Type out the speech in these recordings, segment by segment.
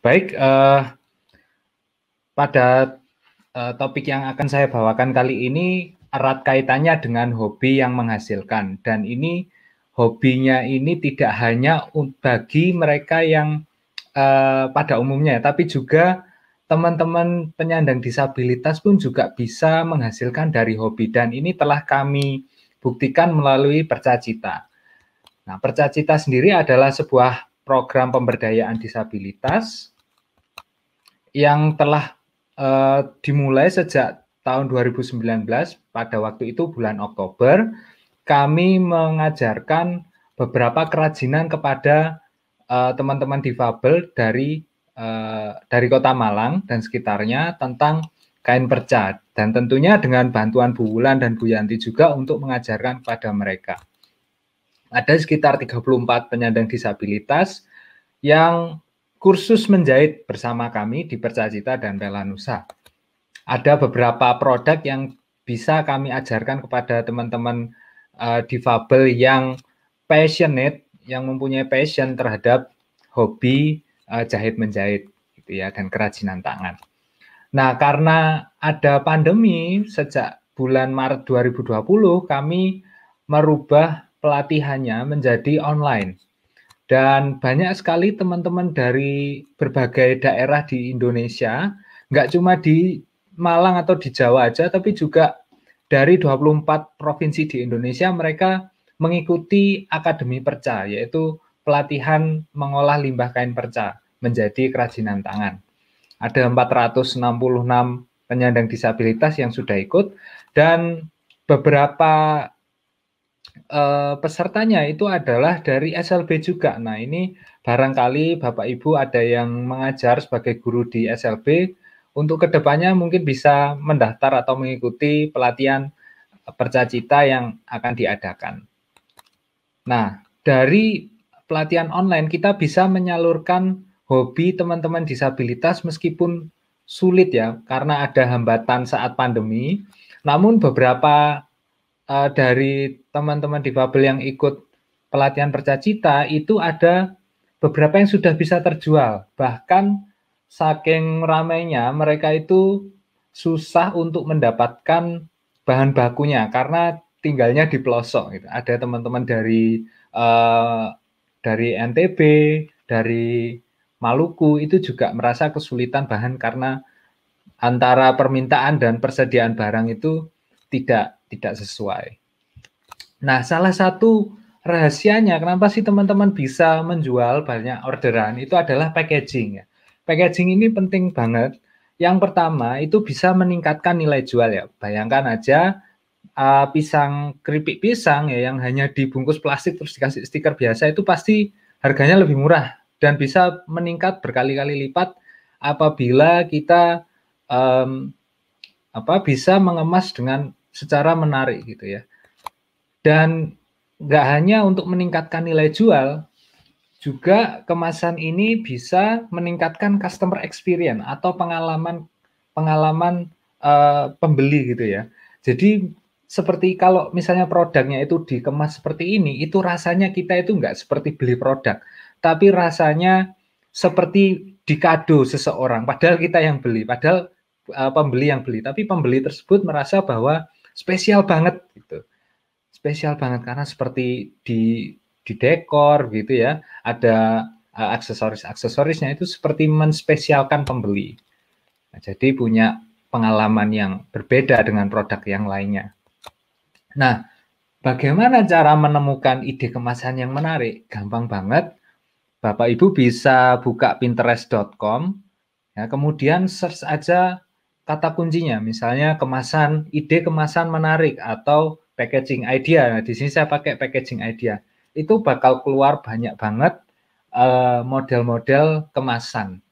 Baik, pada topik yang akan saya bawakan kali ini erat kaitannya dengan hobi yang menghasilkan, dan ini hobinya ini tidak hanya bagi mereka yang pada umumnya, tapi juga teman-teman penyandang disabilitas pun juga bisa menghasilkan dari hobi, dan ini telah kami buktikan melalui Percacita. Nah, Percacita sendiri adalah sebuah program pemberdayaan disabilitas yang telah dimulai sejak tahun 2019. Pada waktu itu bulan Oktober, kami mengajarkan beberapa kerajinan kepada teman-teman difabel dari Kota Malang dan sekitarnya tentang kain perca, dan tentunya dengan bantuan Bu Wulan dan Bu Yanti juga untuk mengajarkan kepada mereka. Ada sekitar 34 penyandang disabilitas yang kursus menjahit bersama kami di Percacita dan Pelanusa. Ada beberapa produk yang bisa kami ajarkan kepada teman-teman difabel yang passionate, yang mempunyai passion terhadap hobi jahit-menjahit gitu ya, dan kerajinan tangan. Nah, karena ada pandemi sejak bulan Maret 2020, kami merubah pelatihannya menjadi online. Dan banyak sekali teman-teman dari berbagai daerah di Indonesia, nggak cuma di Malang atau di Jawa aja, tapi juga dari 24 provinsi di Indonesia, mereka mengikuti Akademi Perca, yaitu pelatihan mengolah limbah kain perca menjadi kerajinan tangan. Ada 466 penyandang disabilitas yang sudah ikut, dan beberapa pesertanya itu adalah dari SLB juga. Nah, ini barangkali Bapak Ibu ada yang mengajar sebagai guru di SLB, untuk kedepannya mungkin bisa mendaftar atau mengikuti pelatihan Percacita yang akan diadakan. Nah, dari pelatihan online kita bisa menyalurkan hobi teman-teman disabilitas meskipun sulit ya, karena ada hambatan saat pandemi. Namun beberapa dari teman-teman difabel yang ikut pelatihan Percacita itu ada beberapa yang sudah bisa terjual. Bahkan saking ramainya mereka itu susah untuk mendapatkan bahan bakunya karena tinggalnya di pelosok gitu. Ada teman-teman dari NTB, dari Maluku itu juga merasa kesulitan bahan karena antara permintaan dan persediaan barang itu tidak sesuai. Nah, salah satu rahasianya kenapa sih teman-teman bisa menjual banyak orderan itu adalah packaging ya. Packaging ini penting banget. Yang pertama itu bisa meningkatkan nilai jual ya. Bayangkan aja pisang, keripik pisang ya yang hanya dibungkus plastik terus dikasih stiker biasa itu pasti harganya lebih murah dan bisa meningkat berkali-kali lipat apabila kita bisa mengemas dengan secara menarik gitu ya. Dan nggak hanya untuk meningkatkan nilai jual, juga kemasan ini bisa meningkatkan customer experience atau pengalaman pembeli gitu ya. Jadi seperti kalau misalnya produknya itu dikemas seperti ini, itu rasanya kita itu nggak seperti beli produk, tapi rasanya seperti dikado seseorang. Padahal kita yang beli, padahal pembeli yang beli, tapi pembeli tersebut merasa bahwa spesial banget gitu. Spesial banget karena seperti di dekor gitu ya, ada aksesoris-aksesorisnya itu seperti menspesialkan pembeli. Nah, jadi punya pengalaman yang berbeda dengan produk yang lainnya. Nah, bagaimana cara menemukan ide kemasan yang menarik? Gampang banget. Bapak Ibu bisa buka pinterest.com, ya, kemudian search aja kata kuncinya, misalnya ide kemasan menarik atau packaging idea. Nah, di sini saya pakai packaging idea. Itu bakal keluar banyak banget model-model kemasan.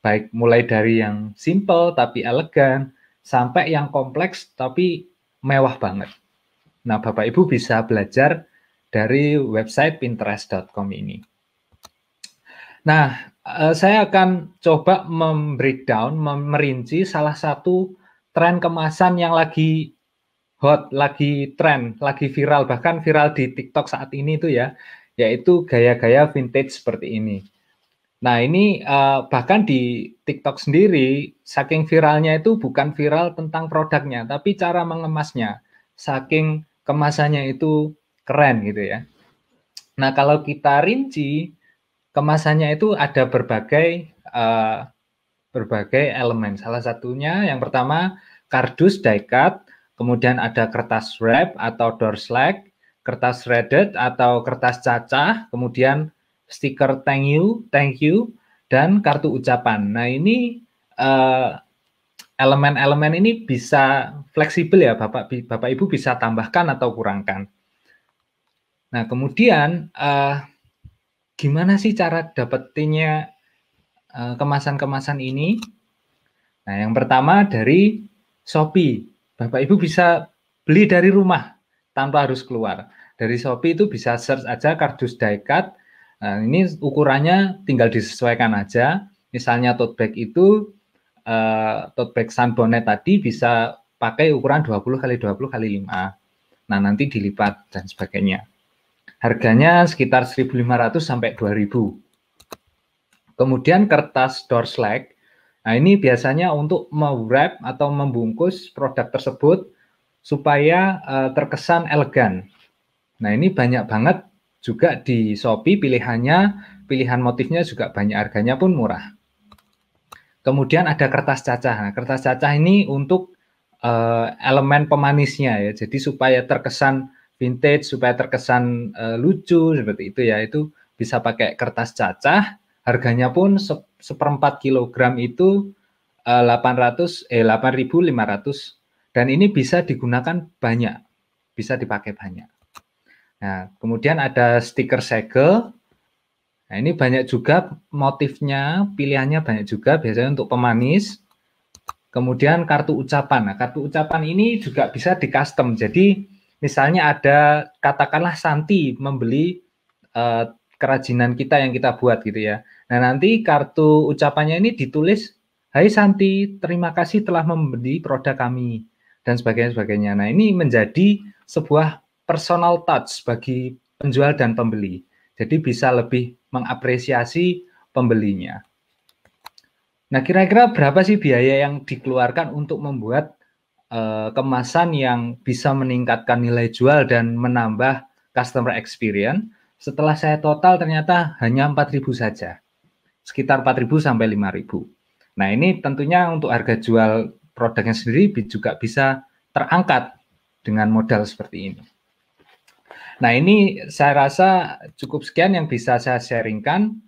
Baik mulai dari yang simple tapi elegan, sampai yang kompleks tapi mewah banget. Nah, Bapak Ibu bisa belajar dari website pinterest.com ini. Nah, saya akan coba membreakdown, merinci salah satu tren kemasan yang lagi hot, lagi tren, lagi viral, bahkan viral di TikTok saat ini itu ya, yaitu gaya-gaya vintage seperti ini. Nah, ini bahkan di TikTok sendiri, saking viralnya itu bukan viral tentang produknya, tapi cara mengemasnya. Saking kemasannya itu keren gitu ya. Nah, kalau kita rinci, kemasannya itu ada berbagai elemen. Salah satunya yang pertama kardus die cut, kemudian ada kertas wrap atau door slack, kertas shredded atau kertas cacah, kemudian stiker thank you, dan kartu ucapan. Nah, ini elemen-elemen ini bisa fleksibel ya, Bapak Ibu bisa tambahkan atau kurangkan. Nah, kemudian gimana sih cara dapetinnya kemasan-kemasan ini? Nah, yang pertama dari Shopee. Bapak Ibu bisa beli dari rumah tanpa harus keluar. Dari Shopee itu bisa search aja kardus die cut. Nah, ini ukurannya tinggal disesuaikan aja. Misalnya tote bag itu tote bag sunbonnet tadi bisa pakai ukuran 20 kali 20 kali 5. Nah, nanti dilipat dan sebagainya. Harganya sekitar 1.500 sampai 2.000. Kemudian kertas door slack. Nah, ini biasanya untuk mewrap atau membungkus produk tersebut supaya terkesan elegan. Nah, ini banyak banget juga di Shopee pilihannya, pilihan motifnya juga banyak, harganya pun murah. Kemudian ada kertas cacah. Nah, kertas cacah ini untuk elemen pemanisnya ya. Jadi supaya terkesan vintage, supaya terkesan lucu seperti itu ya. Itu bisa pakai kertas cacah. Harganya pun seperempat kilogram itu 8.500 dan ini bisa digunakan banyak, bisa dipakai banyak. Nah, kemudian ada stiker segel. Nah, ini banyak juga motifnya, pilihannya banyak juga, biasanya untuk pemanis. Kemudian kartu ucapan. Nah, kartu ucapan ini juga bisa di custom. Jadi, misalnya ada, katakanlah Santi membeli kerajinan kita yang kita buat gitu ya. Nah, nanti kartu ucapannya ini ditulis, "Hai Santi, terima kasih telah membeli produk kami," dan sebagainya. Nah, ini menjadi sebuah personal touch bagi penjual dan pembeli. Jadi bisa lebih mengapresiasi pembelinya. Nah, kira-kira berapa sih biaya yang dikeluarkan untuk membuat kemasan yang bisa meningkatkan nilai jual dan menambah customer experience? Setelah saya total ternyata hanya 4.000 saja. Sekitar 4.000 sampai 5.000. Nah, ini tentunya untuk harga jual produknya sendiri juga bisa terangkat dengan modal seperti ini. Nah, ini saya rasa cukup sekian yang bisa saya sharingkan.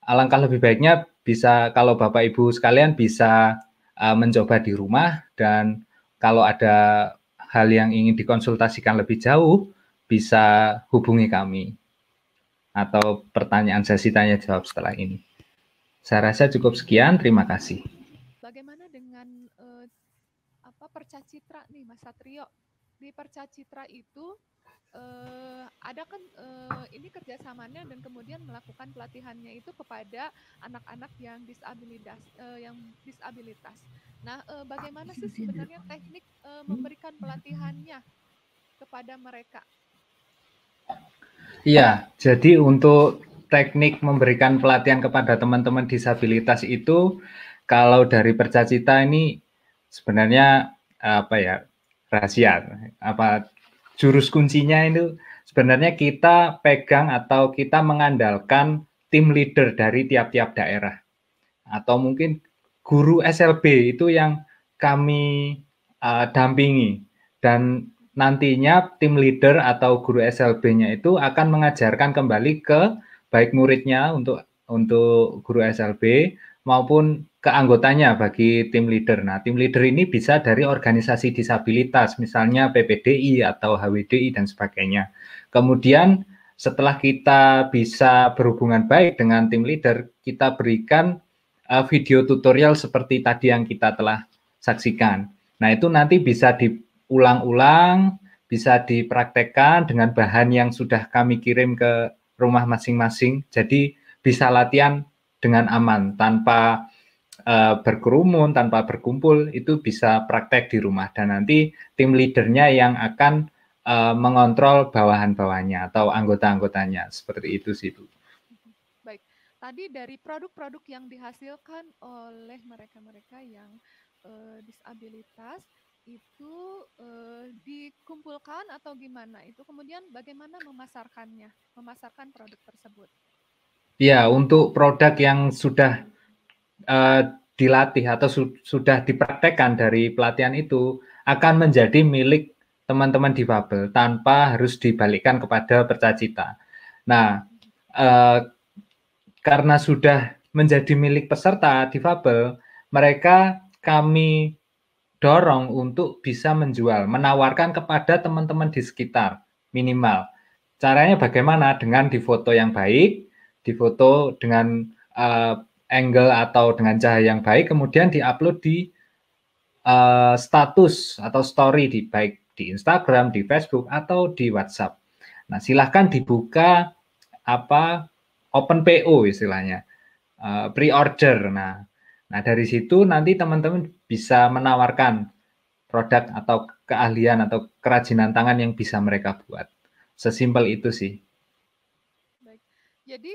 Alangkah lebih baiknya bisa kalau Bapak Ibu sekalian bisa mencoba di rumah, dan kalau ada hal yang ingin dikonsultasikan lebih jauh bisa hubungi kami atau pertanyaan sesi tanya jawab setelah ini. Saya rasa cukup sekian, terima kasih. Bagaimana dengan Percacitra nih, Mas Satrio? Di Percacitra itu ada kan ini kerjasamanya dan kemudian melakukan pelatihannya itu kepada anak-anak yang disabilitas. Nah, bagaimana sih sebenarnya teknik memberikan pelatihannya kepada mereka? Iya, jadi untuk teknik memberikan pelatihan kepada teman-teman disabilitas itu, kalau dari Percacita ini sebenarnya apa ya, rahasia. Jurus kuncinya itu sebenarnya kita pegang atau kita mengandalkan tim leader dari tiap-tiap daerah. Atau mungkin guru SLB itu yang kami dampingi, dan nantinya tim leader atau guru SLB-nya itu akan mengajarkan kembali ke baik muridnya untuk guru SLB maupun ke anggotanya bagi tim leader. Nah, tim leader ini bisa dari organisasi disabilitas, misalnya PPDI atau HWDI dan sebagainya. Kemudian setelah kita bisa berhubungan baik dengan tim leader, kita berikan video tutorial seperti tadi yang kita telah saksikan. Nah, itu nanti bisa diulang-ulang, bisa dipraktekkan dengan bahan yang sudah kami kirim ke rumah masing-masing. Jadi bisa latihan dengan aman, tanpa berkerumun, tanpa berkumpul, itu bisa praktek di rumah. Dan nanti tim leadernya yang akan mengontrol bawahan-bawahannya atau anggota-anggotanya. Seperti itu sih, Bu. Baik, tadi dari produk-produk yang dihasilkan oleh mereka-mereka yang disabilitas itu dikumpulkan atau gimana? Itu kemudian bagaimana memasarkannya, memasarkan produk tersebut? Ya, untuk produk yang sudah dilatih atau sudah dipraktekkan dari pelatihan itu akan menjadi milik teman-teman difabel tanpa harus dibalikkan kepada Percacita. Nah, karena sudah menjadi milik peserta difabel, mereka kami dorong untuk bisa menjual, menawarkan kepada teman-teman di sekitar minimal. Caranya bagaimana? Dengan difoto yang baik, difoto dengan angle atau dengan cahaya yang baik, kemudian diupload di status atau story di baik di Instagram, di Facebook atau di WhatsApp. Nah, silahkan dibuka open PO istilahnya, pre-order. Nah, dari situ nanti teman-teman bisa menawarkan produk atau keahlian atau kerajinan tangan yang bisa mereka buat. Sesimpel itu sih. Baik. Jadi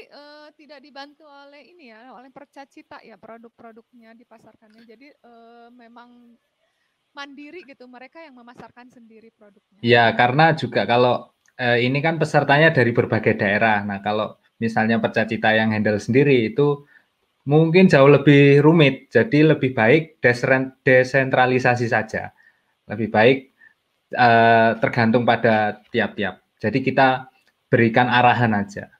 tidak dibantu oleh ini ya, oleh Percacita ya produk-produknya dipasarkannya. Jadi memang mandiri gitu, mereka yang memasarkan sendiri produknya. Ya, karena juga kalau ini kan pesertanya dari berbagai daerah. Nah, kalau misalnya Percacita yang handle sendiri itu mungkin jauh lebih rumit. Jadi lebih baik desentralisasi saja. Lebih baik tergantung pada tiap-tiap. Jadi kita berikan arahan aja.